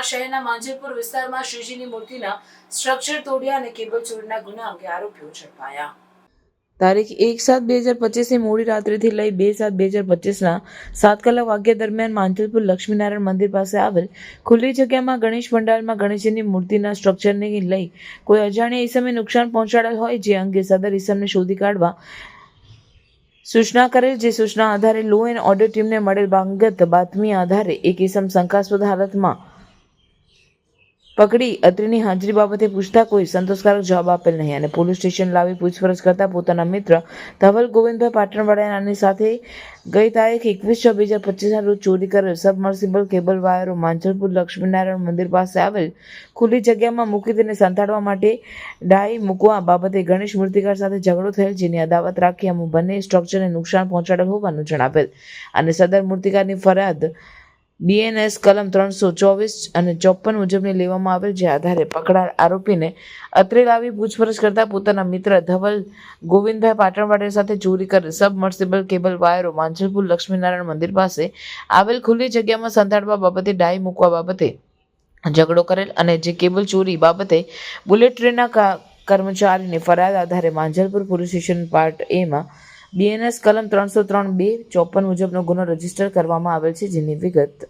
વડોદરા શહેરના માંજલપુર વિસ્તારમાં શ્રીજીની મૂર્તિના સ્ટ્રક્ચર તોડ્યા અને કેબલ ચોરીના ગુના અંગે આરોપીઓ ઝડપાયા. તારીખ 1/7/2025ની મોડી રાત્રિથી લઈ 2/7/2025ના 7 કલાક વાગ્યા દરમિયાન માંજલપુર લક્ષ્મીનારાયણ મંદિર પાસે આવેલ ખુલ્લી જગ્યામાં ગણેશ પંડાલમાં ગણેશજીની મૂર્તિના સ્ટ્રક્ચરને લઈ કોઈ અજાણ્યા ઈસમે નુકસાન પહોંચાડેલ હોય જે અંગે સદર ઈસમને શોધી કાઢવા સૂચના કરેલ. જે સૂચના આધારે લો એન્ડ ઓર્ડર ટીમને મળેલ અંગત બાતમી આધારે એક ઈસમ શંકાસ્પદ હાલતમાં પકડી અત્રેની હાજરી બાબતે પૂછતા કોઈ સંતોષકારક જવાબ આપેલ નહીં અને પોલીસ સ્ટેશન લાવી પૂછપરછ કરતા પોતાના મિત્ર ધવલ ગોવિંદભાઈ પાટણવાડિયાની સાથે ગઈ તારીખ 21/6/2025ના રોજ ચોરી કરેલ સબમર્સિબલ કેબલ વાયરો માંજલપુર લક્ષ્મીનારાયણ મંદિર પાસે આવેલ ખુલ્લી જગ્યામાં મૂકી તેને સંતાડવા માટે ડાઈ મૂકવા બાબતે ગણેશ મૂર્તિકાર સાથે ઝઘડો થયેલ, જેની અદાવત રાખી અમુક બંને સ્ટ્રક્ચરને નુકસાન પહોંચાડેલ હોવાનું જણાવેલ અને સદર મૂર્તિકારની ફરિયાદ BNS કલમ 324 અને 54 મુજબની લેવામાં આવેલ. જે આધારે પકડાયેલ આરોપીને અત્રે લાવી પૂછપરછ કરતા પોતાના મિત્ર ધવલ ગોવિંદભાઈ પાટણવાડિયા સાથે ચોરી કરેલ સબમર્સિબલ કેબલ વાયરો માંજલપુર લક્ષ્મીનારાયણ મંદિર પાસે આવેલ ખુલ્લી જગ્યામાં સંતાડવા બાબતે ડાઈ મૂકવા બાબતે ઝઘડો કરેલ અને જે કેબલ ચોરી બાબતે બુલેટ ટ્રેનના કર્મચારીને ફરિયાદ આધારે Manjalpur police station part A માં BNS કલમ 303(2) 54 મુજબનો ગુનો રજીસ્ટર કરવામાં આવેલ છે. જેની વિગત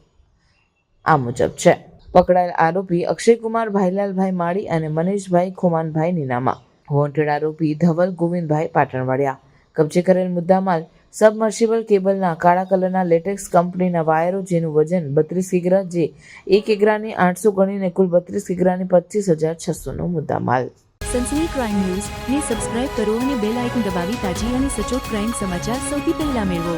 આ મુજબ છે. પકડાયેલ આરોપી અક્ષયકુમાર ભાઈલાલભાઈ માળી અને મનીષભાઈ ખુમાનભાઈ નીનામા. વોન્ટેડ આરોપી ધવલ ગોવિંદભાઈ પાટણવાડિયા. કબજે કરેલ મુદ્દામાલ સબમર્સિબલ કેબલના કાળા કલરના લેટેક્સ કંપનીના વાયરો જેનું વજન 32 કિગ્રા, જે 1 કિગ્રાની 800 ગણીને કુલ 32 કિગ્રાની 25,600નો મુદ્દામાલ. સનસની ક્રાઇમ ન્યૂઝ ને સબસ્ક્રાઇબ કરો અને બેલ આઇકન દબાવી તાજી અને સચોટ ક્રાઇમ સમાચાર સૌથી પહેલા મેળવો.